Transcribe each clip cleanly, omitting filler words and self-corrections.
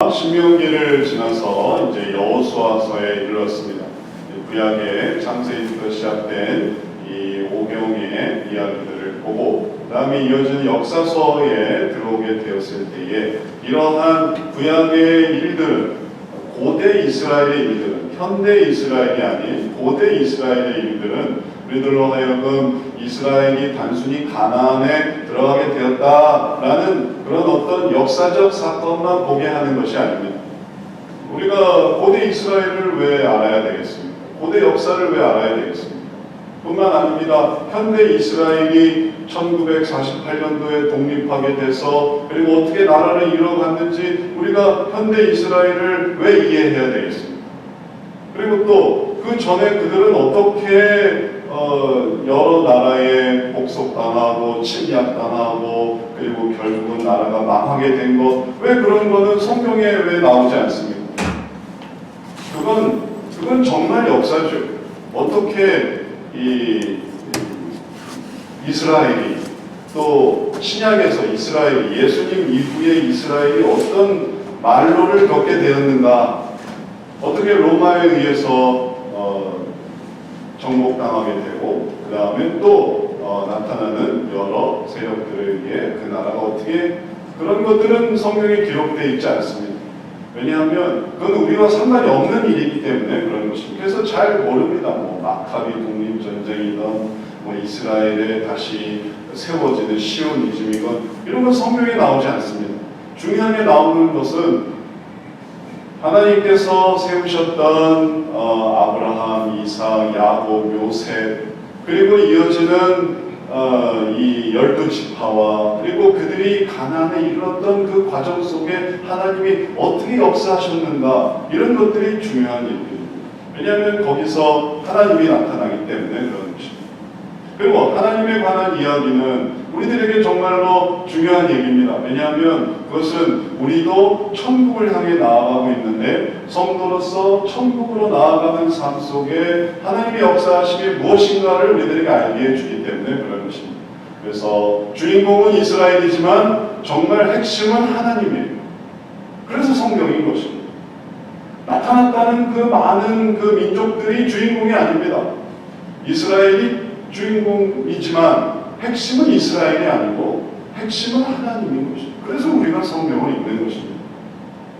신명기를 지나서 이제 여호수아서에 이르렀습니다. 구약의 창세기부터 시작된 이 오경의 이야기들을 보고 그다음에 이어지는 역사서에 들어오게 되었을 때에 이러한 구약의 일들은 고대 이스라엘의 일들은 현대 이스라엘이 아닌 고대 이스라엘의 일들은 우리들로 하여금 이스라엘이 단순히 가나안에 들어가게 되었다라는 그런 어떤 역사적 사건만 보게 하는 것이 아닙니다. 우리가 고대 이스라엘을 왜 알아야 되겠습니까? 고대 역사를 왜 알아야 되겠습니까? 뿐만 아닙니다. 현대 이스라엘이 1948년도에 독립하게 돼서 그리고 어떻게 나라를 이뤄갔는지 우리가 현대 이스라엘을 왜 이해해야 되겠습니까? 그리고 또 그 전에 그들은 어떻게 여러 나라에 복속당하고 침략당하고 그리고 결국은 나라가 망하게 된 것, 왜 그런 거는 성경에 왜 나오지 않습니까? 그건 정말 역사죠. 어떻게 이 이스라엘이 또 신약에서 이스라엘이 예수님 이후에 이스라엘이 어떤 말로를 겪게 되었는가, 어떻게 로마에 의해서 정복당하게 되고 그 다음에 또 나타나는 여러 세력들에 의해 그 나라가 어떻게, 그런 것들은 성경에 기록되어 있지 않습니다. 왜냐하면 그건 우리와 상관이 없는 일이기 때문에 그런 것입니다. 그래서 잘 모릅니다. 뭐 마카비 독립전쟁이든 뭐 이스라엘에 다시 세워지는 시오니즘이건 이런 건 성경에 나오지 않습니다. 중요하게 나오는 것은 하나님께서 세우셨던 아브라함, 이삭, 야곱, 요셉, 그리고 이어지는 이 12지파와 그리고 그들이 가나안에 이르렀던 그 과정 속에 하나님이 어떻게 역사하셨는가, 이런 것들이 중요한 일입니다. 왜냐하면 거기서 하나님이 나타나기 때문에 그런 것입니다. 그리고 하나님에 관한 이야기는 우리들에게 정말로 중요한 얘기입니다. 왜냐하면 그것은 우리도 천국을 향해 나아가고 있는데 성도로서 천국으로 나아가는 삶 속에 하나님의 역사하심이 무엇인가를 우리들에게 알게 해주기 때문에 그런 것입니다. 그래서 주인공은 이스라엘이지만 정말 핵심은 하나님이에요. 그래서 성경인 것입니다. 나타났다는 그 많은 그 민족들이 주인공이 아닙니다. 이스라엘이 주인공이지만 핵심은 이스라엘이 아니고 핵심은 하나님인 것입니다. 그래서 우리가 성경을 읽는 것입니다.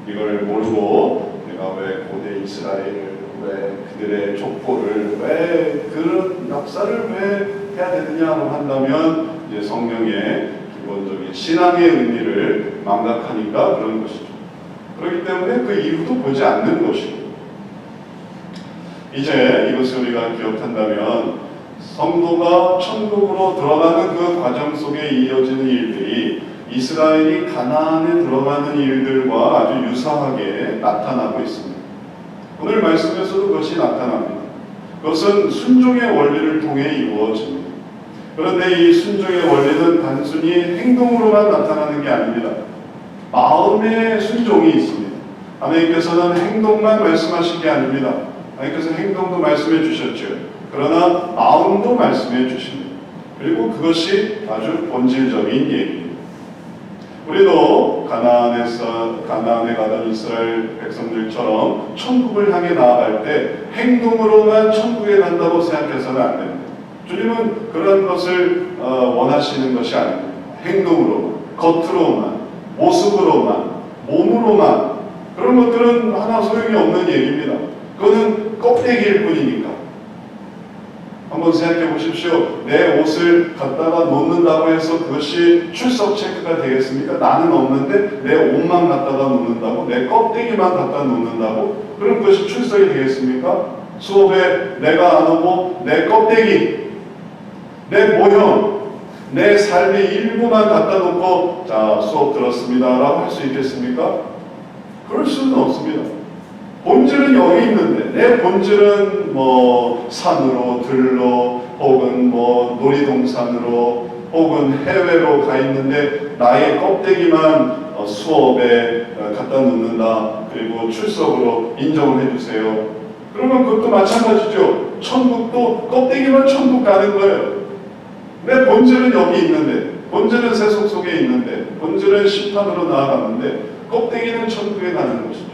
이걸 모르고 내가 왜 고대 이스라엘을, 왜 그들의 족보를, 왜 그런 역사를 왜 해야 되느냐고 한다면 이제 성경의 기본적인 신앙의 의미를 망각하니까 그런 것이죠. 그렇기 때문에 그 이유도 보지 않는 것이고, 이제 이것을 우리가 기억한다면 성도가 천국으로 들어가는 그 과정 속에 이어지는 일들이 이스라엘이 가나안에 들어가는 일들과 아주 유사하게 나타나고 있습니다. 오늘 말씀에서도 그것이 나타납니다. 그것은 순종의 원리를 통해 이루어집니다. 그런데 이 순종의 원리는 단순히 행동으로만 나타나는 게 아닙니다. 마음의 순종이 있습니다. 하나님께서는 행동만 말씀하신 게 아닙니다. 하나님께서 행동도 말씀해 주셨죠. 그러나 마음도 말씀해 주십니다. 그리고 그것이 아주 본질적인 얘기입니다. 우리도 가나안에 가던 이스라엘 백성들처럼 천국을 향해 나아갈 때 행동으로만 천국에 간다고 생각해서는 안 됩니다. 주님은 그런 것을 원하시는 것이 아닙니다. 행동으로만, 겉으로만, 모습으로만, 몸으로만, 그런 것들은 하나 소용이 없는 얘기입니다. 그거는 껍데기일 뿐이니까. 한번 생각해 보십시오. 내 옷을 갖다가 놓는다고 해서 그것이 출석 체크가 되겠습니까? 나는 없는데 내 옷만 갖다가 놓는다고? 내 껍데기만 갖다 놓는다고? 그럼 그것이 출석이 되겠습니까? 수업에 내가 안 오고 내 껍데기, 내 모형, 내 삶의 일부만 갖다 놓고 자, 수업 들었습니다 라고 할 수 있겠습니까? 그럴 수는 없습니다. 본질은 여기 있는데, 내 본질은 뭐 산으로, 들로, 혹은 뭐 놀이동산으로, 혹은 해외로 가 있는데 나의 껍데기만 수업에 갖다 놓는다. 그리고 출석으로 인정을 해주세요. 그러면 그것도 마찬가지죠. 천국도 껍데기만 천국 가는 거예요. 내 본질은 여기 있는데, 본질은 세속 속에 있는데, 본질은 심판으로 나아갔는데 꼭대기는 천국에 가는 것이죠.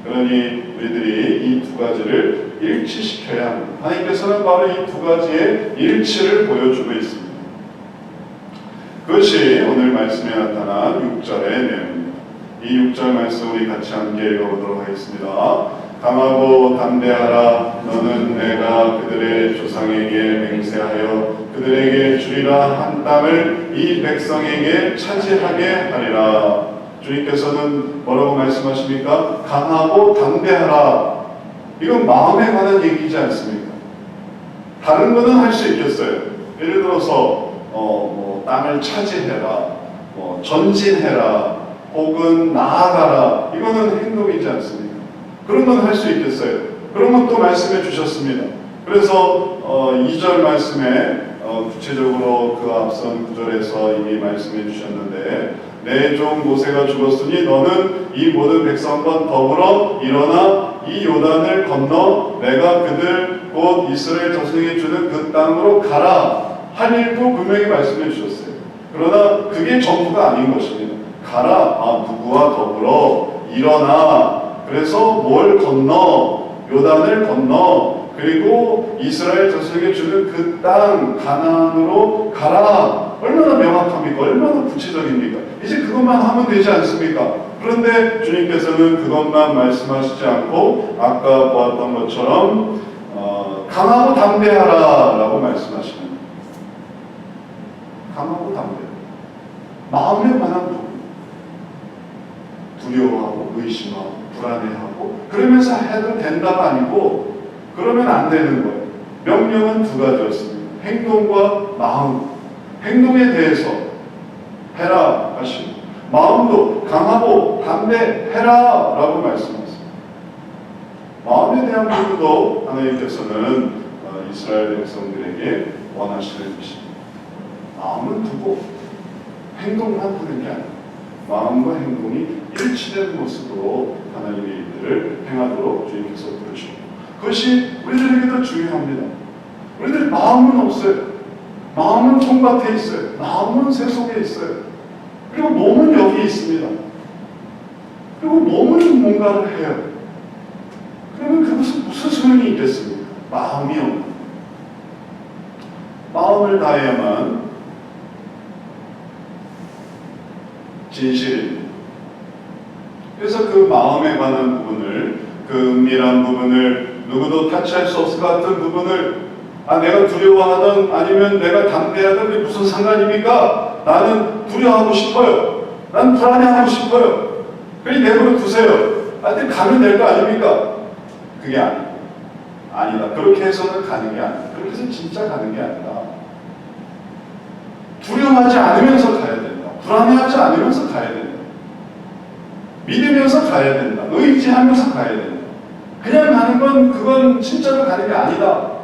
그러니 우리들이 이 두 가지를 일치시켜야 합니다. 하나님께서는 바로 이 두 가지의 일치를 보여주고 있습니다. 그것이 오늘 말씀에 나타난 6절의 내용입니다. 이 6절 말씀 우리 같이 함께 읽어보도록 하겠습니다. 강하고 담대하라. 너는 내가 그들의 조상에게 맹세하여 그들에게 주리라 한 땅을 이 백성에게 차지하게 하리라. 주님께서는 뭐라고 말씀하십니까? 강하고 담대하라. 이건 마음에 관한 얘기지 않습니까? 다른 거는 할 수 있겠어요. 예를 들어서 땅을 차지해라, 전진해라, 혹은 나아가라. 이거는 행동이지 않습니까? 그런 건 할 수 있겠어요. 그런 것도 말씀해 주셨습니다. 그래서 2절 말씀에 구체적으로 그 앞선 9절에서 이미 말씀해 주셨는데 내 종 모세가 죽었으니 너는 이 모든 백성과 더불어 일어나 이 요단을 건너 내가 그들 곧 이스라엘 자손에게 주는 그 땅으로 가라 할 일도 분명히 말씀해 주셨어요. 그러나 그게 전부가 아닌 것입니다. 가라, 누구와 더불어 일어나, 그래서 뭘 건너, 요단을 건너, 그리고 이스라엘 자손에게 주는 그 땅 가나안으로 가라. 얼마나 명확합니까? 얼마나 구체적입니까? 이제 그것만 하면 되지 않습니까? 그런데 주님께서는 그것만 말씀하시지 않고 아까 보았던 것처럼 강하고 담대하라 라고 말씀하십니다. 강하고 담대. 마음에 관한 부분. 두려워하고 의심하고 불안해하고 그러면서 해도 된다가 아니고 그러면 안 되는 거예요. 명령은 두 가지였습니다. 행동과 마음. 행동에 대해서 해라 하시고 마음도 강하고 담대해라 라고 말씀하셨습니다. 마음에 대한 부분도 하나님께서는 이스라엘 백성들에게 원하시는 것입니다. 마음은 두고 행동만 하는 게 아니라 마음과 행동이 일치된 모습으로 하나님의 일들을 행하도록 주님께서 부르시고 그것이 우리들에게도 중요합니다. 우리들 마음은 없어요. 마음은 손밭에 있어요. 마음은 세속에 있어요. 그리고 몸은 여기 있습니다. 그리고 몸은 뭔가를 해요. 그러면 그것은 무슨 소용이 있겠습니까? 마음이 없는. 마음을 다해야만 진실입니다. 그래서 그 마음에 관한 부분을, 그 은밀한 부분을, 누구도 타치할 수 없을 것 같은 부분을 내가 두려워하든 아니면 내가 담대하든 그게 무슨 상관입니까? 나는 두려워하고 싶어요. 나는 불안해하고 싶어요. 그리 내버려 두세요. 하여튼 가면 될 거 아닙니까? 그게 아니다. 그렇게 해서는 가는 게 아니다. 그렇게 해서 진짜 가는 게 아니다. 두려워하지 않으면서 가야 된다. 불안해하지 않으면서 가야 된다. 믿으면서 가야 된다. 의지하면서 가야 된다. 그냥 가는 건 그건 진짜로 가는 게 아니다.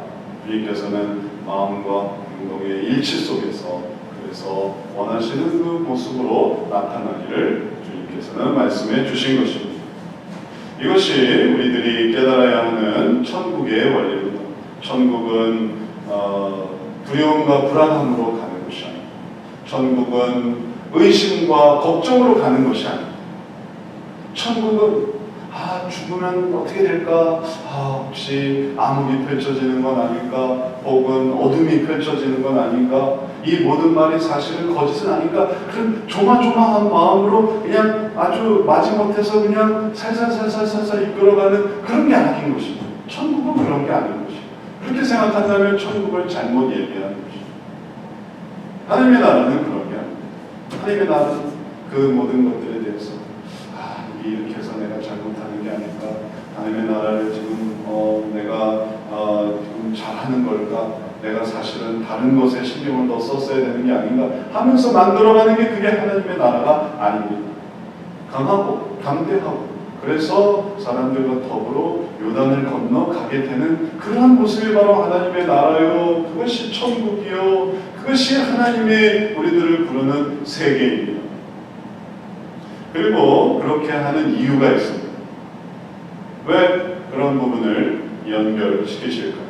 주님께서는 마음과 행동의 일치 속에서 그래서 원하시는 그 모습으로 나타나기를 주님께서는 말씀해 주신 것입니다. 이것이 우리들이 깨달아야 하는 천국의 원리입니다. 천국은 두려움과 불안함으로 가는 것이 아닙니다. 천국은 의심과 걱정으로 가는 것이 아닙니다. 천국은 죽으면 어떻게 될까? 혹시 암흑이 펼쳐지는 건 아닐까? 혹은 어둠이 펼쳐지는 건 아닐까? 이 모든 말이 사실은 거짓은 아닐까? 그런 조마조마한 마음으로 그냥 아주 마지못해서 그냥 살살살살살살 이끌어가는 그런 게 아닌 것입니다. 천국은 그런 게 아닌 것입니다. 그렇게 생각한다면 천국을 잘못 얘기하는 것입니다. 하나님의 나라는 그런 게 아닙니다. 하나님의 나라는 그 모든 것들에 대해서 이렇게 해서 내가 잘못하는 게 아닐까? 하나님의 나라를 지금 내가 지금 잘하는 걸까? 내가 사실은 다른 것에 신경을 더 썼어야 되는 게 아닌가? 하면서 만들어가는 게 그게 하나님의 나라가 아닙니다. 강하고 담대하고 그래서 사람들과 더불어 요단을 건너 가게 되는 그러한 모습이 바로 하나님의 나라요. 그것이 천국이요. 그것이 하나님의 우리들을 부르는 세계입니다. 그리고 그렇게 하는 이유가 있습니다. 왜 그런 부분을 연결시키실까요?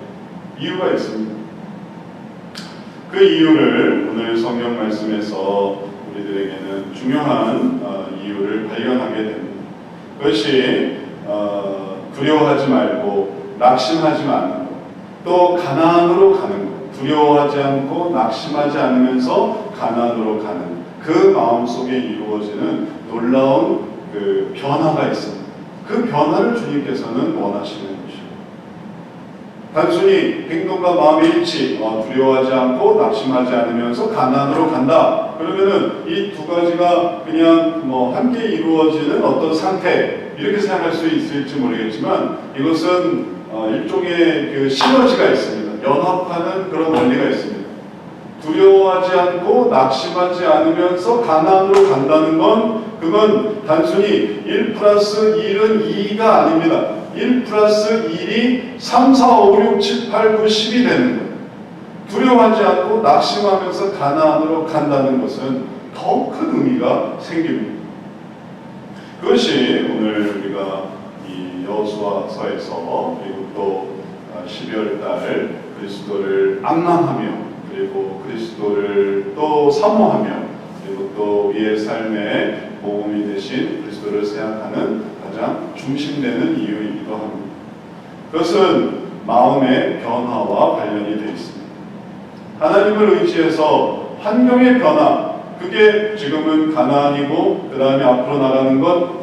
이유가 있습니다. 그 이유를 오늘 성경 말씀에서 우리들에게는 중요한 이유를 발견하게 됩니다. 그것이 두려워하지 말고 낙심하지 않는 것, 또 가나안으로 가는 것, 두려워하지 않고 낙심하지 않으면서 가나안으로 가는 그 마음속에 이루어지는 놀라운 그 변화가 있습니다. 그 변화를 주님께서는 원하시는 것이죠. 단순히 행동과 마음의 일치, 두려워하지 않고 낙심하지 않으면서 가나안으로 간다. 그러면은 이 두 가지가 그냥 함께 이루어지는 어떤 상태, 이렇게 생각할 수 있을지 모르겠지만 이것은 일종의 그 시너지가 있습니다. 연합하는 그런 원리가 있습니다. 두려워하지 않고 낙심하지 않으면서 가나안으로 간다는 건 그건 단순히 1 플러스 1은 2가 아닙니다. 1 플러스 1이 3, 4, 5, 6, 7, 8, 9, 10이 되는 거예요. 두려워하지 않고 낙심하면서 가나안으로 간다는 것은 더 큰 의미가 생깁니다. 그것이 오늘 우리가 이 여호수아서에서 그리고 또 12월 달 그리스도를 앙망하며 그리고 그리스도를 또 사모하며 그리고 또 우리의 삶의 복음이 되신 그리스도를 생각하는 가장 중심되는 이유이기도 합니다. 그것은 마음의 변화와 관련이 되어 있습니다. 하나님을 의지해서 환경의 변화, 그게 지금은 가나안이고 그 다음에 앞으로 나가는 건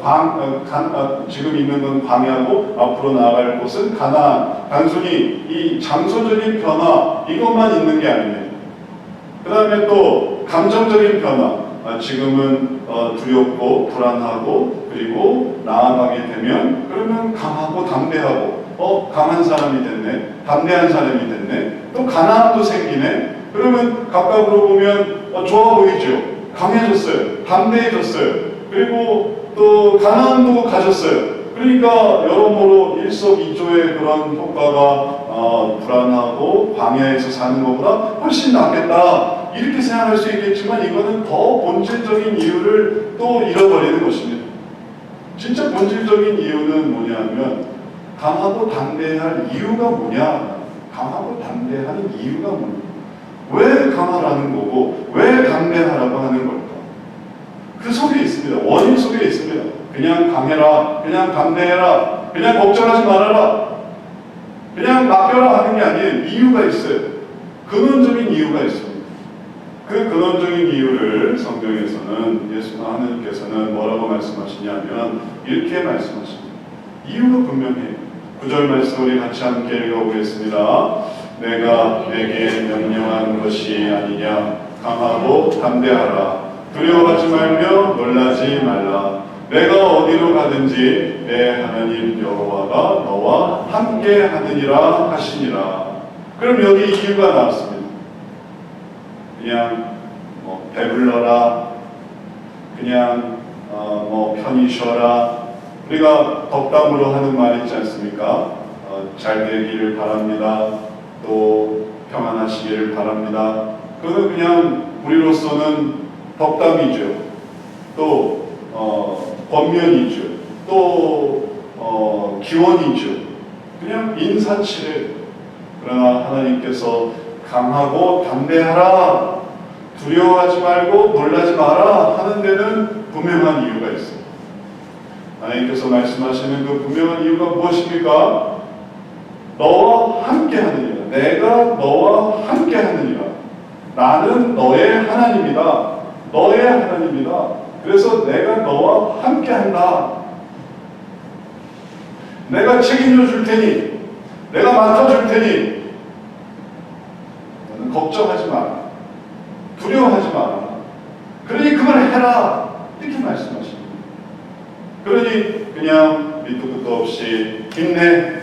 지금 있는 건 광야고 앞으로 나아갈 곳은 가나안. 단순히 이 장소적인 변화 이것만 있는 게 아닙니다. 그 다음에 또 감정적인 변화. 지금은 두렵고 불안하고 그리고 나아가게 되면 그러면 강하고 담대하고 강한 사람이 됐네, 담대한 사람이 됐네, 또 가나안도 생기네. 그러면 가까우로 보면 좋아 보이죠. 강해졌어요. 담대해졌어요. 그리고 또 가나안도 가졌어요. 그러니까 여러모로 일석이조의 그런 효과가 불안하고 광야에서 사는 것보다 훨씬 낫겠다. 이렇게 생각할 수 있겠지만 이거는 더 본질적인 이유를 또 잃어버리는 것입니다. 진짜 본질적인 이유는 뭐냐면 강하고 담대할 이유가 뭐냐? 강하고 담대하는 이유가 뭐냐? 왜 강하라는 거고 왜 담대하라고 하는 걸까? 그 속에 있습니다. 원인 속에 있습니다. 그냥 강해라, 그냥 담대해라, 그냥 걱정하지 말아라, 그냥 맡겨라 하는 게 아니에요. 이유가 있어요. 근원적인 이유가 있습니다. 그 근원적인 이유를 성경에서는 하나님께서는 뭐라고 말씀하시냐면 이렇게 말씀하십니다. 이유가 분명해요. 9절 말씀 우리 같이 함께 읽어보겠습니다. 내가 내게 명령한 것이 아니냐. 강하고 담대하라. 두려워하지 말며 놀라지 말라. 내가 어디로 가든지 내 하나님 여호와가 너와 함께 하느니라 하시니라. 그럼 여기 이유가 나왔습니다. 그냥 배불러라, 그냥 편히 쉬어라. 우리가 덕담으로 하는 말 있지 않습니까? 잘 되기를 바랍니다. 또 평안하시기를 바랍니다. 그거는 그냥 우리로서는 덕담이죠. 또 권면이죠. 또 기원이죠. 그냥 인사치레. 그러나 하나님께서 강하고 담대하라, 두려워하지 말고 놀라지 마라 하는 데는 분명한 이유가 있습니다. 하나님께서 말씀하시는 그 분명한 이유가 무엇입니까? 너와 함께 하느니라. 내가 너와 함께 하느니라. 나는 너의 하나님이다. 너의 하나님이다. 그래서 내가 너와 함께 한다. 내가 책임져 줄 테니, 내가 맡아줄 테니 너는 걱정하지 마라. 두려워하지 마라. 그러니 그걸 해라. 이렇게 말씀하십니다. 그러니 그냥 밑도 끝도 없이 힘내,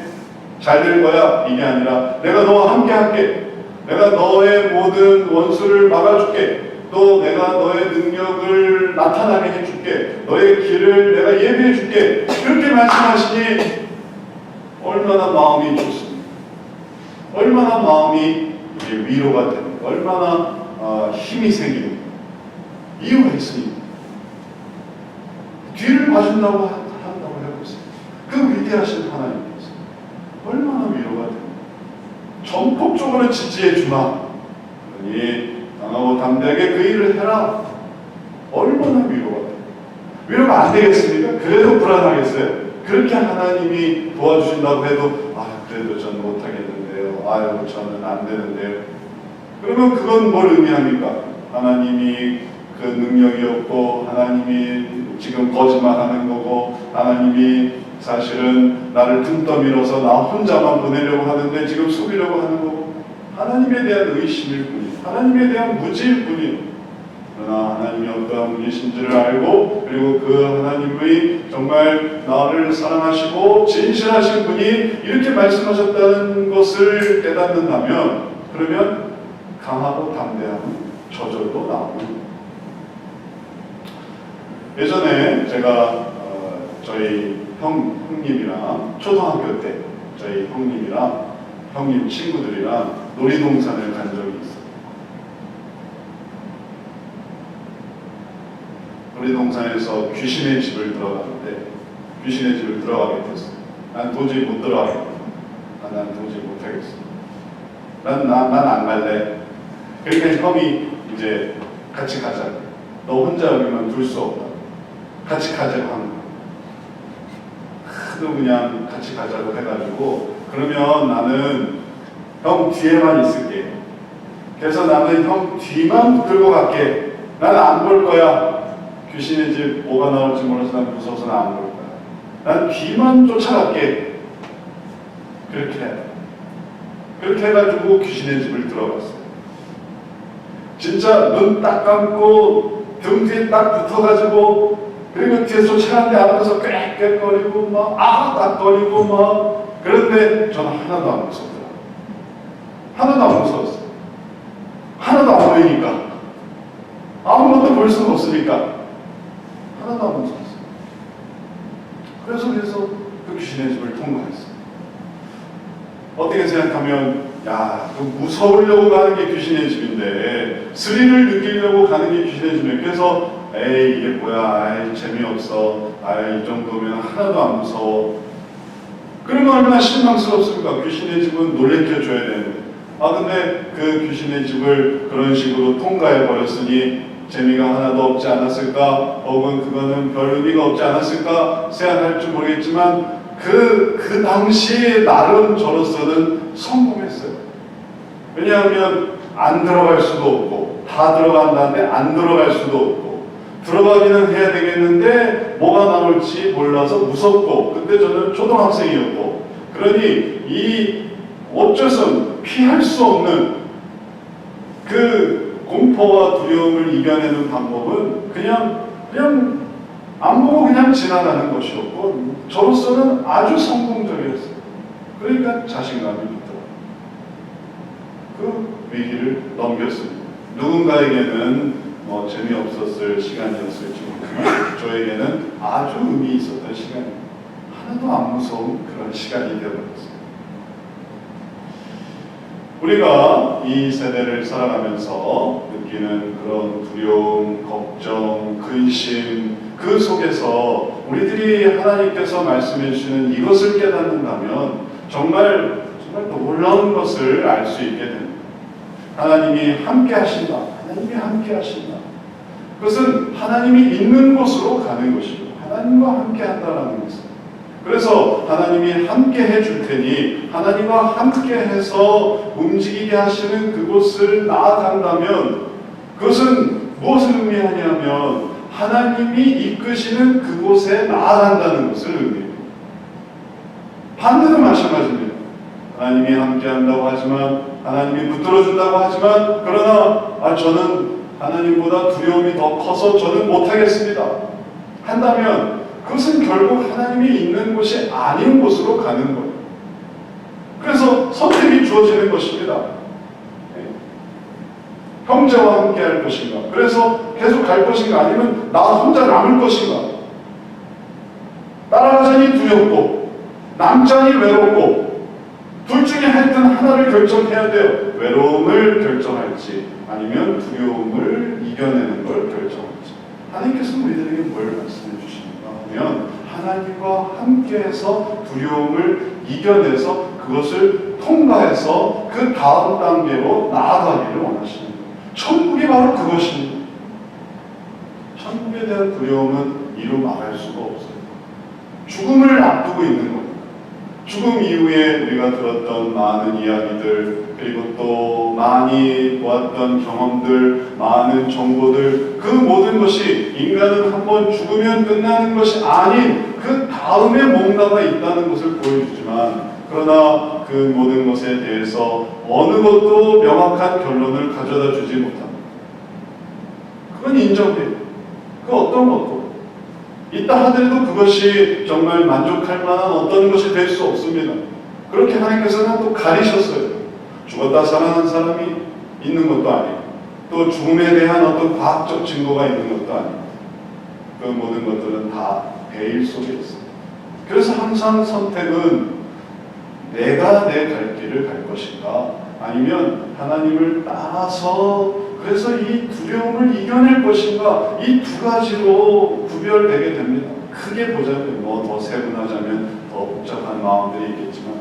잘 될 거야, 이게 아니라 내가 너와 함께 할게. 내가 너의 모든 원수를 막아줄게. 또 내가 너의 능력을 나타나게 해줄게. 너의 길을 내가 예비해 줄게. 그렇게 말씀하시니 얼마나 마음이 좋습니다. 얼마나 마음이 위로가 됩니다. 얼마나 힘이 생깁니다. 이유가 있습니다. 뒤를 봐준다고 한다고 해보세요. 그 위대하신 하나님께서 얼마나 위로가 됩니다. 전폭적으로 지지해 주마. 그러니 강하고 담대하게 그 일을 해라. 얼마나 위로가 돼요. 위로가 안 되겠습니까? 그래도 불안하겠어요. 그렇게 하나님이 도와주신다고 해도 그래도 전 못하겠는데요. 저는 안 되는데요. 그러면 그건 뭘 의미합니까? 하나님이 그 능력이 없고 하나님이 지금 거짓말하는 거고 하나님이 사실은 나를 등 떠밀어서 나 혼자만 보내려고 하는데 지금 속이려고 하는 거고 하나님에 대한 의심일 뿐이에요. 하나님에 대한 무지일 뿐이에요. 그러나 하나님이 어떠한 분이신지를 알고 그리고 그 하나님의 정말 나를 사랑하시고 진실하신 분이 이렇게 말씀하셨다는 것을 깨닫는다면 그러면 강하고 담대한 저절로 나오는 예전에 제가 저희 형님이랑 초등학교 때 저희 형님이랑 형님 친구들이랑 놀이동산을 간 적이 있어요. 놀이동산에서 귀신의 집을 들어가는데 귀신의 집을 들어가게 됐어요. 난 도저히 못 들어가겠다. 난 도저히 못하겠어. 난 안 갈래. 그러니까 형이 이제 같이 가자. 너 혼자 여기만 둘 수 없다. 같이 가자고 하는 거야. 하도 그냥 같이 가자고 해가지고 그러면 나는 형 뒤에만 있을게. 그래서 나는 형 뒤만 끌고 갈게. 나는 안 볼 거야. 귀신의 집 뭐가 나올지 몰라서 난 무서워서 난 안 볼 거야. 난 뒤만 쫓아갈게. 그렇게 해가지고 귀신의 집을 들어갔어요. 진짜 눈 딱 감고 등 뒤에 딱 붙어가지고 그리고 뒤에서 쫓아가는데 앞에서 꽥꽥거리고 막 딱 거리고 막 그런데 저는 하나도 안 무섭더라고요. 하나도 안 무서웠어요. 하나도 안 보이니까 아무것도 볼 수가 없으니까 하나도 안 무서웠어요. 그래서 그 귀신의 집을 통과했어요. 어떻게 생각하면 그 무서우려고 가는 게 귀신의 집인데 스릴을 느끼려고 가는 게 귀신의 집인데 그래서 이게 뭐야 재미없어 이 정도면 하나도 안 무서워. 그러면 얼마나 실망스럽습니까? 귀신의 집은 놀래켜줘야 되는데 근데 그 귀신의 집을 그런 식으로 통과해 버렸으니 재미가 하나도 없지 않았을까 혹은 그거는 별 의미가 없지 않았을까 생각할 줄 모르겠지만 그 당시에 나름 저로서는 성공했어요. 왜냐하면 안 들어갈 수도 없고 다 들어간다는데 안 들어갈 수도 없고 들어가기는 해야 되겠는데 뭐가 나올지 몰라서 무섭고 그때 저는 초등학생이었고 그러니 이 어쩔 수 없는 피할 수 없는 그 공포와 두려움을 이겨내는 방법은 그냥 안 보고 그냥 지나가는 것이었고 저로서는 아주 성공적이었어요. 그러니까 자신감이 있더라고요. 그 위기를 넘겼습니다. 누군가에게는 재미없었을 시간이었을지 모르지만 저에게는 아주 의미 있었던 시간입니다. 하나도 안 무서운 그런 시간이 되어버렸어요. 우리가 이 세대를 살아가면서 느끼는 그런 두려움, 걱정, 근심 그 속에서 우리들이 하나님께서 말씀해 주시는 이것을 깨닫는다면 정말 놀라운 것을 알 수 있게 됩니다. 하나님이 함께 하신다. 하나님이 함께 하신다. 그것은 하나님이 있는 곳으로 가는 것이고 하나님과 함께 한다는 것입니다. 그래서 하나님이 함께 해줄 테니 하나님과 함께 해서 움직이게 하시는 그곳을 나아간다면 그것은 무엇을 의미하냐면 하나님이 이끄시는 그곳에 나아간다는 것을 의미합니다. 반대도 마찬가지입니다. 하나님이 함께 한다고 하지만 하나님이 붙들어준다고 하지만 그러나 저는 하나님보다 두려움이 더 커서 저는 못하겠습니다 한다면 그것은 결국 하나님이 있는 곳이 아닌 곳으로 가는 거예요. 그래서 선택이 주어지는 것입니다. 형제와 함께 할 것인가? 그래서 계속 갈 것인가? 아니면 나 혼자 남을 것인가? 따라가자니 두렵고 남자니 외롭고 둘 중에 하여튼 하나를 결정해야 돼요. 외로움을 결정할지 아니면 두려움을 이겨내는 걸 결정할지. 하나님께서 우리들에게 뭘 말씀해 주시는가 하면 하나님과 함께해서 두려움을 이겨내서 그것을 통과해서 그 다음 단계로 나아가기를 원하시는 거예요. 천국이 바로 그것입니다. 천국에 대한 두려움은 이루 말할 수가 없어요. 죽음을 앞두고 있는 겁니다. 죽음 이후에 우리가 들었던 많은 이야기들, 그리고 또 많이 보았던 경험들, 많은 정보들, 그 모든 것이 인간은 한번 죽으면 끝나는 것이 아닌 그 다음에 뭔가가 있다는 것을 보여주지만, 그러나 그 모든 것에 대해서 어느 것도 명확한 결론을 가져다 주지 못합니다. 그건 인정돼요. 그 어떤 것도 있다 하더라도 그것이 정말 만족할 만한 어떤 것이 될 수 없습니다. 그렇게 하나님께서는 또 가리셨어요. 죽었다 살아난 사람이 있는 것도 아니고, 또 죽음에 대한 어떤 과학적 증거가 있는 것도 아니고, 그 모든 것들은 다 베일 속에 있습니다. 그래서 항상 선택은 내가 내 갈 길을 갈 것인가, 아니면 하나님을 따라서 그래서 이 두려움을 이겨낼 것인가, 이 두 가지로 구별되게 됩니다. 크게 보자면, 더 세분하자면 더 복잡한 마음들이 있겠지만,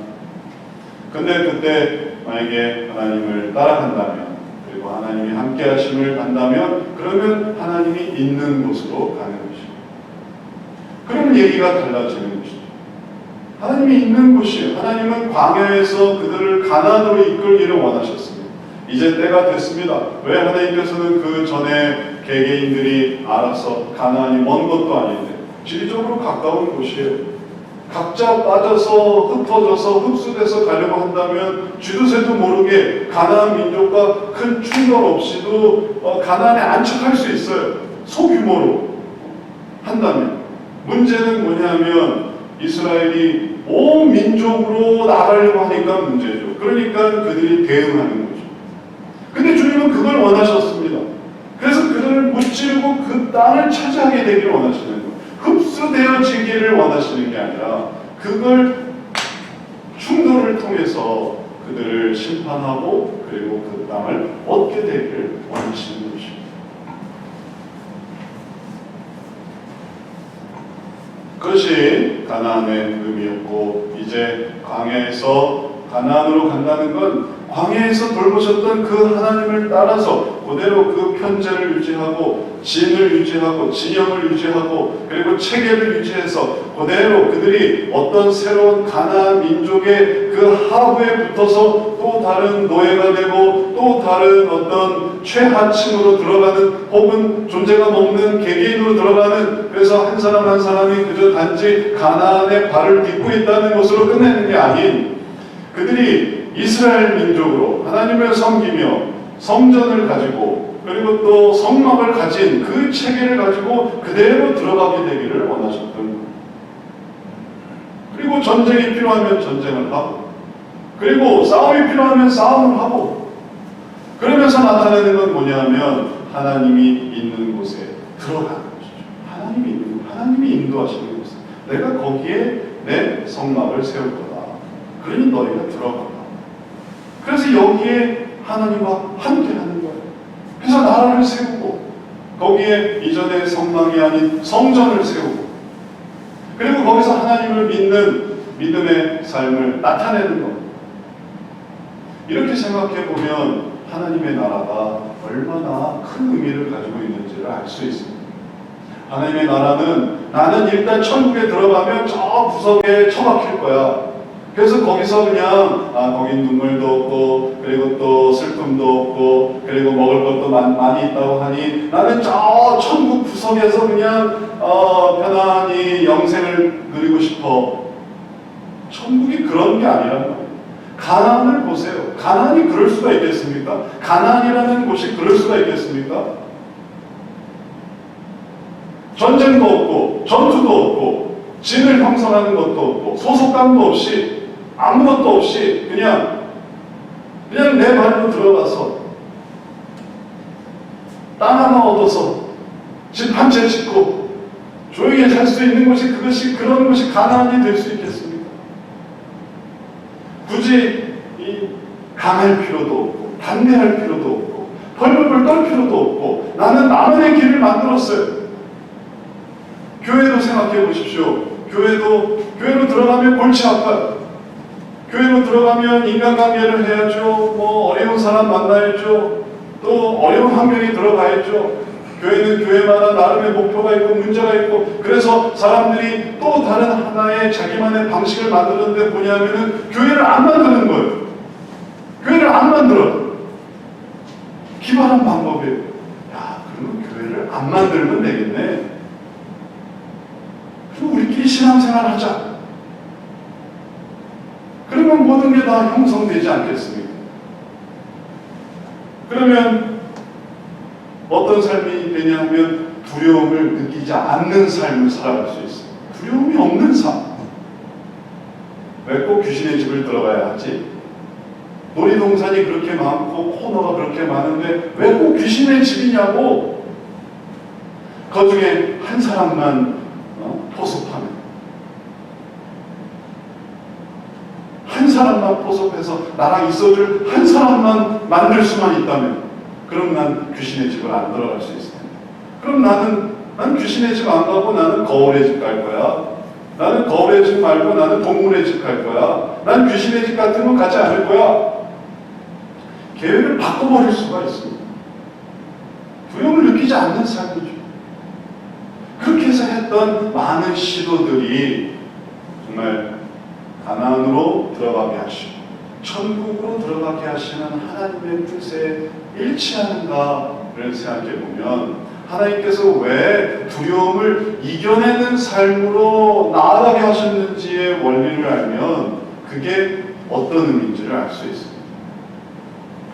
근데 그때 만약에 하나님을 따라간다면, 그리고 하나님이 함께 하심을 간다면, 그러면 하나님이 있는 곳으로 가는 것이죠. 그럼 얘기가 달라지는 것이죠. 하나님이 있는 곳이에요. 하나님은 광야에서 그들을 가나안으로 이끌기를 원하셨습니다. 이제 때가 됐습니다. 왜 하나님께서는 그 전에 개개인들이 알아서 가나안이 먼 것도 아닌데 지리적으로 가까운 곳이에요. 각자 빠져서 흩어져서 흡수돼서 가려고 한다면 쥐도 새도 모르게 가나안 민족과 큰 충돌 없이도 가나안에 안착할 수 있어요. 소규모로 한다면. 문제는 뭐냐면 이스라엘이 온 민족으로 나가려고 하니까 문제죠. 그러니까 그들이 대응하는 거죠. 근데 주님은 그걸 원하셨습니다. 그래서 그들을 무찌르고 그 땅을 차지하게 되기를 원하시는 거예요. 흡수되어지기를 원하시는 게 아니라 그걸 충돌을 통해서 그들을 심판하고 그리고 그 땅을 얻게 되기를 원하시는 것입니다. 그것이 가나안의 의미였고, 이제 광야에서 가나안으로 간다는 건 광야에서 돌보셨던 그 하나님을 따라서 그대로 그 편제를 유지하고 진을 유지하고 진영을 유지하고 그리고 체계를 유지해서 그대로 그들이 어떤 새로운 가나안 민족의 그 하부에 붙어서 또 다른 노예가 되고 또 다른 어떤 최하층으로 들어가는 혹은 존재감 없는 개개인으로 들어가는, 그래서 한 사람 한 사람이 그저 단지 가나안의 발을 딛고 있다는 것으로 끝내는 게 아닌, 그들이 이스라엘 민족으로 하나님을 섬기며 성전을 가지고 그리고 또 성막을 가진 그 체계를 가지고 그대로 들어가게 되기를 원하셨던 거예요. 그리고 전쟁이 필요하면 전쟁을 하고 그리고 싸움이 필요하면 싸움을 하고, 그러면서 나타내는 건 뭐냐면 하나님이 있는 곳에 들어가는 것이죠. 하나님이 인도하시는 곳에 내가 거기에 내 성막을 세울 거다. 그러니 너희가 들어가라. 그래서 여기에 하나님과 함께 하는 거예요. 그래서 나라를 세우고 거기에 이전의 성막이 아닌 성전을 세우고 그리고 거기서 하나님을 믿는 믿음의 삶을 나타내는 것. 이렇게 생각해 보면 하나님의 나라가 얼마나 큰 의미를 가지고 있는지를 알 수 있습니다. 하나님의 나라는 나는 일단 천국에 들어가면 저 구석에 처박힐 거야. 그래서 거기서 그냥 거긴 눈물도 없고 그리고 또 슬픔도 없고 그리고 먹을 것도 많이 있다고 하니 나는 저 천국 구석에서 그냥 편안히 영생을 누리고 싶어. 천국이 그런 게 아니란 말이에요. 가나안을 보세요. 가나안이 그럴 수가 있겠습니까? 가나안이라는 곳이 그럴 수가 있겠습니까? 전쟁도 없고 전투도 없고 진을 형성하는 것도 없고 소속감도 없이 아무것도 없이 그냥 내 발로 들어가서 땅 하나 얻어서 집 한 채 짓고 조용히 살 수 있는 곳이 그런 곳이 가나안이 될 수 있겠습니까? 굳이 강할 필요도 없고 담대할 필요도 없고 벌벌벌 떨 필요도 없고 나는 나만의 길을 만들었어요. 교회도 생각해 보십시오. 교회로 들어가면 골치 아파요. 교회로 들어가면 인간관계를 해야죠. 어려운 사람 만나야죠. 또 어려운 환경에 들어가야죠. 교회는 교회마다 나름의 목표가 있고 문제가 있고, 그래서 사람들이 또 다른 하나의 자기만의 방식을 만드는데 뭐냐면은 교회를 안 만드는 거예요. 교회를 안 만들어. 기발한 방법이에요. 야, 그러면 교회를 안 만들면 되겠네. 그럼 우리끼리 신앙생활 하자. 그러면 모든 게 다 형성되지 않겠습니까? 그러면 어떤 삶이 되냐면 두려움을 느끼지 않는 삶을 살아갈 수 있어요. 두려움이 없는 삶. 왜 꼭 귀신의 집을 들어가야 하지? 놀이동산이 그렇게 많고 코너가 그렇게 많은데 왜 꼭 귀신의 집이냐고. 그 중에 한 사람만 포섭하면, 한 사람만 포섭해서 나랑 있어줄 한 사람만 만들 수만 있다면, 그럼 난 귀신의 집을 안 들어갈 수 있을 텐데. 그럼 난 귀신의 집 안 가고 나는 거울의 집 갈 거야. 나는 거울의 집 말고 나는 동물의 집 갈 거야. 난 귀신의 집 같은 거 가지 않을 거야. 계획을 바꿔버릴 수가 있습니다. 두려움을 느끼지 않는 삶이죠. 그렇게 해서 했던 많은 시도들이 정말 가나안으로 들어가게 하시고 천국으로 들어가게 하시는 하나님의 뜻에 일치하는가를 생각해 보면, 하나님께서 왜 두려움을 이겨내는 삶으로 나아가게 하셨는지의 원리를 알면 그게 어떤 의미인지를 알 수 있습니다.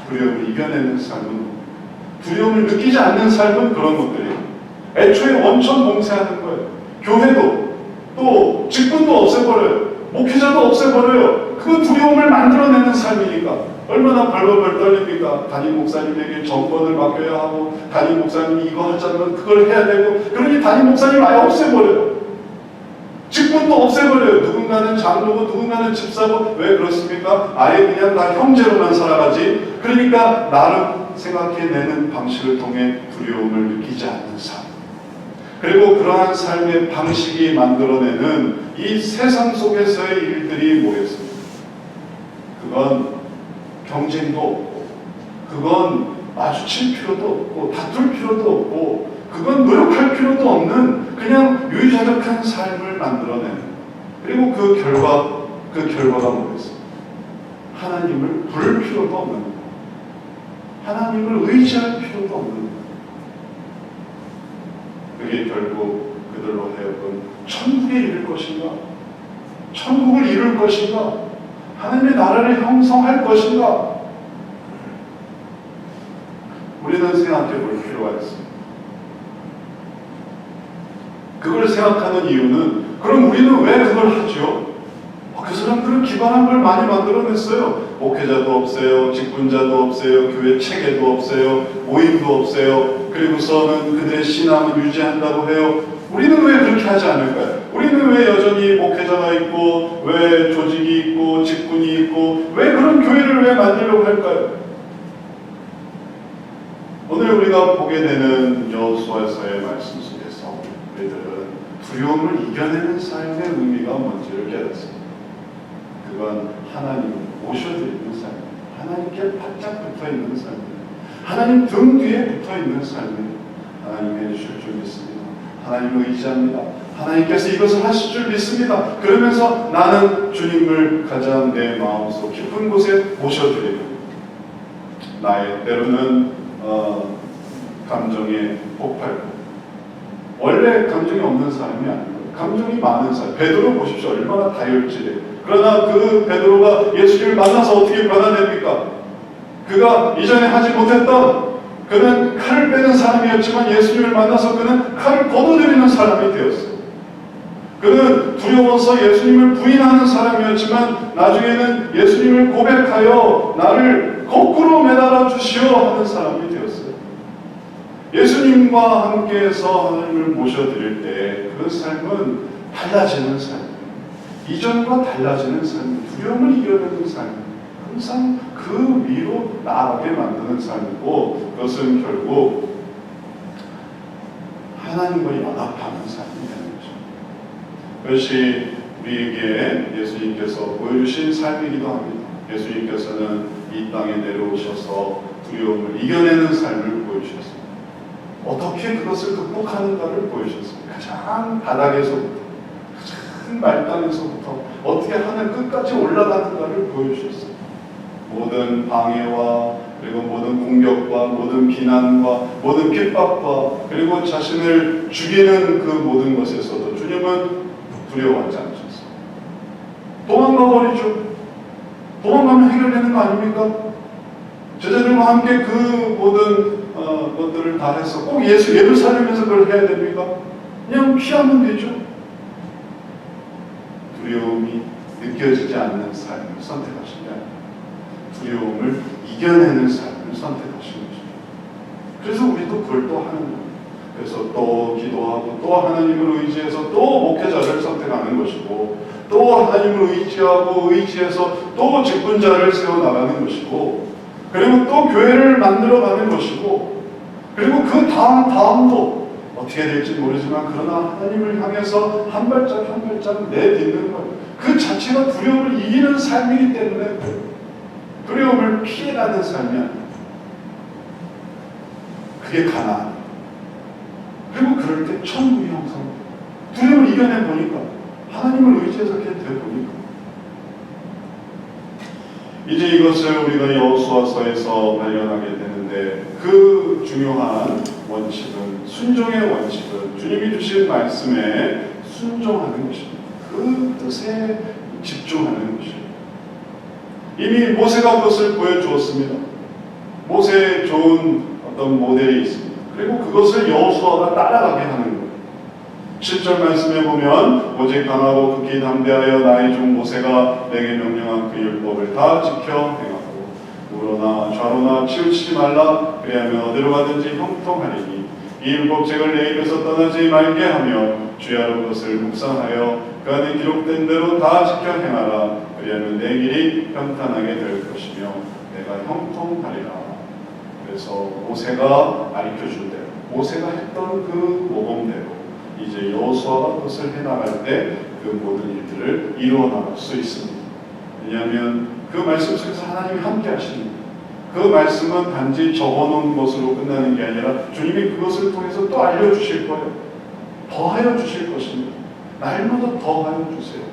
두려움을 이겨내는 삶은, 두려움을 느끼지 않는 삶은 그런 것들이에요. 애초에 원천 봉쇄하는 거예요. 교회도, 또 직분도 없애버려요. 목회자도 없애버려요. 그 두려움을 만들어내는 삶이니까. 얼마나 벌벌벌 떨립니까? 담임 목사님에게 정권을 맡겨야 하고, 담임 목사님이 이거 하자면 그걸 해야 되고, 그러니 담임 목사님 아예 없애버려요. 직분도 없애버려요. 누군가는 장로고 누군가는 집사고. 왜 그렇습니까? 아예 그냥 다 형제로만 살아가지. 그러니까 나름 생각해내는 방식을 통해 두려움을 느끼지 않는 삶. 그리고 그러한 삶의 방식이 만들어내는 이 세상 속에서의 일들이 뭐였습니까? 그건 경쟁도 없고, 그건 마주칠 필요도 없고, 다툴 필요도 없고, 그건 노력할 필요도 없는 그냥 유유자적한 삶을 만들어내는. 그리고 그 결과가 뭐겠어요? 하나님을 부를 필요도 없는 것, 하나님을 의지할 필요도 없는 것. 그게 결국 그들로 하여금 천국에 이를 것인가? 천국을 이룰 것인가? 하나님의 나라를 형성할 것인가? 우리는 생각해 볼 필요가 있습니다. 그걸 생각하는 이유는, 그럼 우리는 왜 그걸 하죠? 그 사람들은 기발한 걸 많이 만들어냈어요. 목회자도 없어요. 직분자도 없어요. 교회 체계도 없어요. 모임도 없어요. 그리고서는 그들의 신앙을 유지한다고 해요. 우리는 왜 그렇게 하지 않을까요? 우리는 왜 여전히 목회자가 있고, 왜 조직이 있고, 직분이 있고, 왜 그런 교회를 왜 만들려고 할까요? 오늘 우리가 보게 되는 여호수아서의 말씀 속에서 우리들은 두려움을 이겨내는 삶의 의미가 뭔지를 깨닫습니다. 그건 하나님을 모셔드리는 삶입니다. 하나님께 바짝 붙어있는 삶입니다. 하나님 등 뒤에 붙어있는 삶입니다. 하나님 해주실 줄 믿습니다. 하나님을 의지합니다. 하나님께서 이것을 하실 줄 믿습니다. 그러면서 나는 주님을 가장 내 마음속 깊은 곳에 모셔드리는, 나의 때로는 감정의 폭발, 원래 감정이 없는 사람이 아니고 감정이 많은 사람. 베드로 보십시오. 얼마나 다혈질해요. 그러나 그 베드로가 예수님을 만나서 어떻게 변화됩니까? 그가 이전에 하지 못했던, 그는 칼을 빼는 사람이었지만 예수님을 만나서 그는 칼을 걷어들이는 사람이 되었어요. 그는 두려워서 예수님을 부인하는 사람이었지만 나중에는 예수님을 고백하여 나를 거꾸로 매달아 주시오 하는 사람이 되었어요. 예수님과 함께해서 하나님을 모셔드릴 때 그 삶은 달라지는 삶이에요. 이전과 달라지는 삶이에요. 두려움을 이겨내는 삶이에요. 항상 그 위로 나아가게 만드는 삶이고, 그것은 결국 하나님과 연합하는 삶이 되는 거죠. 그것이 우리에게 예수님께서 보여주신 삶이기도 합니다. 예수님께서는 이 땅에 내려오셔서 두려움을 이겨내는 삶을 보여주셨습니다. 어떻게 그것을 극복하는가를 보여주셨습니다. 가장 바닥에서부터, 가장 말단에서부터 어떻게 하늘 끝까지 올라가는가를 보여주셨습니다. 모든 방해와 그리고 모든 공격과 모든 비난과 모든 핍박과 그리고 자신을 죽이는 그 모든 것에서도 주님은 두려워하지 않으셨어요. 도망가 버리죠. 도망가면 해결되는 거 아닙니까? 제자들과 함께 그 모든 것들을 다 해서 꼭 예루살렘에서 그걸 해야 됩니까? 그냥 피하면 되죠. 두려움이 느껴지지 않는 삶을 선택하신 게 아니라 두려움을 이겨내는 삶을 선택하신 것입니다. 그래서 우리도 그걸 또 하는 거예요. 그래서 또 기도하고 또 하나님을 의지해서 또 목회자를 선택하는 것이고 또 하나님을 의지하고 의지해서 또 직분자를 세워나가는 것이고 그리고 또 교회를 만들어가는 것이고 그리고 그 다음도 어떻게 될지 모르지만 그러나 하나님을 향해서 한 발짝 한 발짝 내딛는 것 그 자체가 두려움을 이기는 삶이기 때문에 두려움을 피해가는 삶이 아니에요. 그게 가나안. 그리고 그럴 때 천국이 형성. 두려움을 이겨내 보니까 하나님을 의지해서 그렇게 돼 보니까 이제 이것을 우리가 여호수아서에서 발견하게 되는데 그 중요한 원칙은 순종의 원칙은 주님이 주신 말씀에 순종하는 것입니다. 그 뜻에 집중하는 것입니다. 이미 모세가 그것을 보여주었습니다. 모세의 좋은 어떤 모델이 있습니다. 그리고 그것을 여호수아가 따라가게 하는 거예요. 7절 말씀에 보면 오직 강하고 극히 담대하여 나의 종 모세가 내게 명령한 그 율법을 다 지켜 행하고 우로나 좌로나 치우치지 말라 그리하면 어디로 가든지 형통하리니 이 율법책을 내 입에서 떠나지 말게 하며 주야로 그것을 묵상하여 그 안에 기록된 대로 다 지켜 행하라 그리하면 내 길이 평탄하게 될 것이며 내가 형통하리라. 그래서 모세가 가르쳐준 대로 모세가 했던 그 모범대로 이제 여호수아가 그것을 해나갈 때 그 모든 일들을 이루어 나갈 수 있습니다. 왜냐하면 그 말씀 속에서 하나님이 함께 하십니다. 그 말씀은 단지 적어놓은 것으로 끝나는 게 아니라 주님이 그것을 통해서 또 알려주실 거예요. 더하여 주실 것입니다. 날마다 더하여 주세요.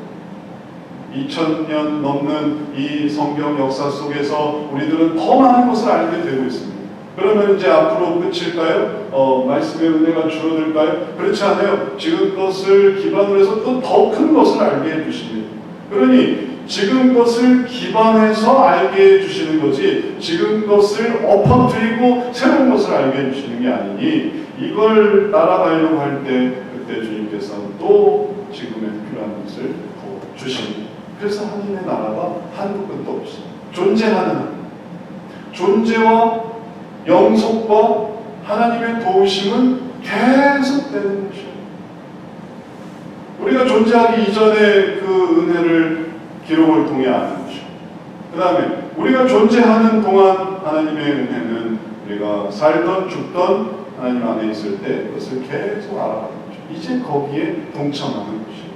2000년 넘는 이 성경 역사 속에서 우리들은 더 많은 것을 알게 되고 있습니다. 그러면 이제 앞으로 끝일까요? 말씀의 은혜가 줄어들까요? 그렇지 않아요. 지금 것을 기반으로 해서 또 더 큰 것을 알게 해주십니다. 그러니 지금 것을 기반해서 알게 해주시는 거지 지금 것을 엎어뜨리고 새로운 것을 알게 해주시는 게 아니니 이걸 따라가려고 할 때 그때 주님께서는 또 지금에 필요한 것을 주십니다. 그래서 하나님의 나라가 한도 끝도 없이 존재하는 존재와 영속과 하나님의 도우심은 계속되는 것이에요. 우리가 존재하기 이전에 그 은혜를 기록을 통해 아는 것이고 그 다음에 우리가 존재하는 동안 하나님의 은혜는 우리가 살던 죽던 하나님 안에 있을 때 그것을 계속 알아가는 거죠. 이제 거기에 동참하는 것이에요.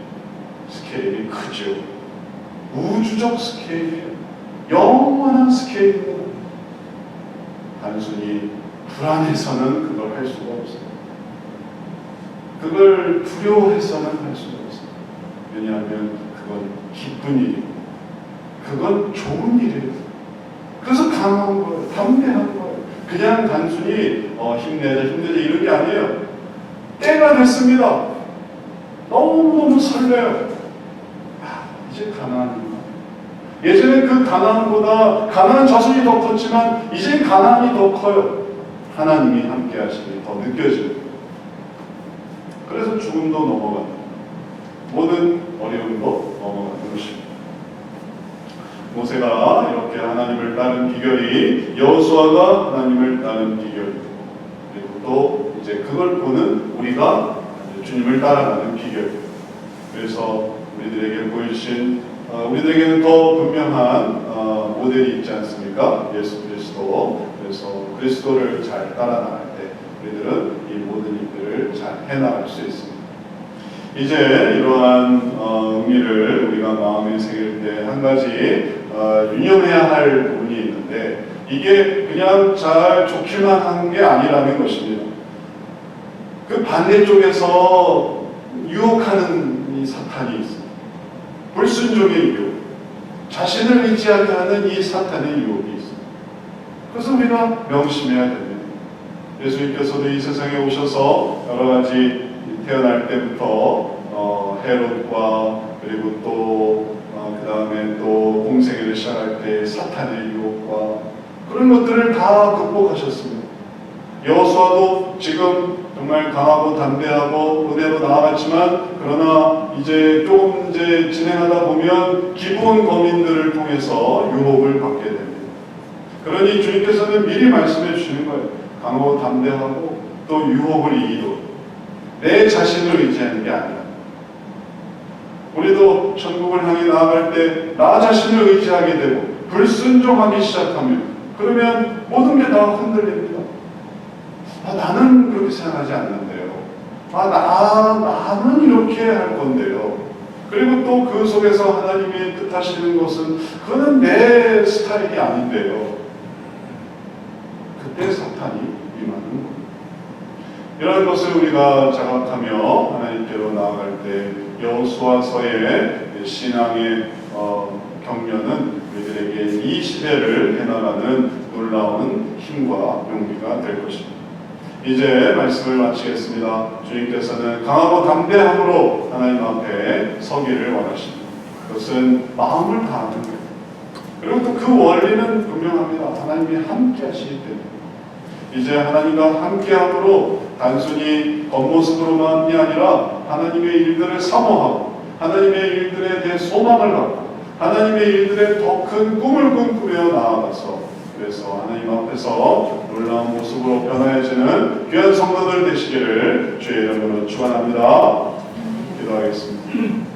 스케일이 크죠. 우주적 스케일이에요. 영원한 스케일입니다. 단순히 불안해서는 그걸 할 수가 없어요. 그걸 두려워해서는 할 수가 없어요. 왜냐하면 그건 기쁜 일이고 그건 좋은 일이에요. 그래서 강한 거예요. 담대한 거예요. 그냥 단순히 힘내자 이런 게 아니에요. 때가 됐습니다. 너무너무 설레요. 이제 가나안입니다. 예전에 그 가나안보다 가나안 자손이 더 컸지만 이제 가나안이 더 커요. 하나님이 함께 하심이 더 느껴져요. 그래서 죽음도 넘어가는 모든 어려움도 넘어가는 것입니다. 모세가 이렇게 하나님을 따른 비결이 여호수아가 하나님을 따른 비결이고 그리고 또 이제 그걸 보는 우리가 주님을 따라가는 비결이에요. 그래서 우리들에게 보여주신 우리들에게는 더 분명한 모델이 있지 않습니까? 예수 그리스도. 그래서 그리스도를 잘 따라나갈 때 우리들은 이 모든 일들을 잘 해나갈 수 있습니다. 이제 이러한 의미를 우리가 마음에 새길 때 한 가지 유념해야 할 부분이 있는데 이게 그냥 잘 좋기만 한 게 아니라는 것입니다. 그 반대쪽에서 유혹하는 이 사탄이 있습니다. 불순종의 유혹, 자신을 의지하게 하는 이 사탄의 유혹이 있습니다. 그래서 우리가 명심해야 됩니다. 예수님께서도 이 세상에 오셔서 여러 가지 태어날 때부터 헤롯과 그리고 또 그 다음에 또 공생애를 시작할 때 사탄의 유혹과 그런 것들을 다 극복하셨습니다. 여호수아도 지금 정말 강하고 담대하고 은혜로 나아갔지만 그러나 이제 조금 이제 진행하다 보면 기부원 거민들을 통해서 유혹을 받게 됩니다. 그러니 주님께서는 미리 말씀해 주시는 거예요. 강하고 담대하고 또 유혹을 이기도록 내 자신을 의지하는 게 아니라 우리도 천국을 향해 나아갈 때 나 자신을 의지하게 되고 불순종하기 시작하면 그러면 모든 게 다 흔들립니다. 나는 그렇게 생각하지 않는데요. 나는 이렇게 할 건데요. 그리고 또 그 속에서 하나님이 뜻하시는 것은 그거는 내 스타일이 아닌데요. 그때 사탄이 임하는 겁니다. 이런 것을 우리가 자각하며 하나님께로 나아갈 때 여호수아서의 신앙의 격려는 우리들에게 이 시대를 해나가는 놀라운 힘과 용기가 될 것입니다. 이제 말씀을 마치겠습니다. 주님께서는 강하고 담대함으로 하나님 앞에 서기를 원하십니다. 그것은 마음을 다하는 거예요. 그리고 또 그 원리는 분명합니다. 하나님이 함께 하시기 때문에 이제 하나님과 함께함으로 단순히 겉모습으로만이 아니라 하나님의 일들을 사모하고 하나님의 일들에 대해 소망을 갖고 하나님의 일들에 더 큰 꿈을 꿈꾸며 나아가서 그래서 하나님 앞에서 놀라운 모습으로 변화해지는 귀한 성도들 되시기를 주의 이름으로 축원합니다. 기도하겠습니다.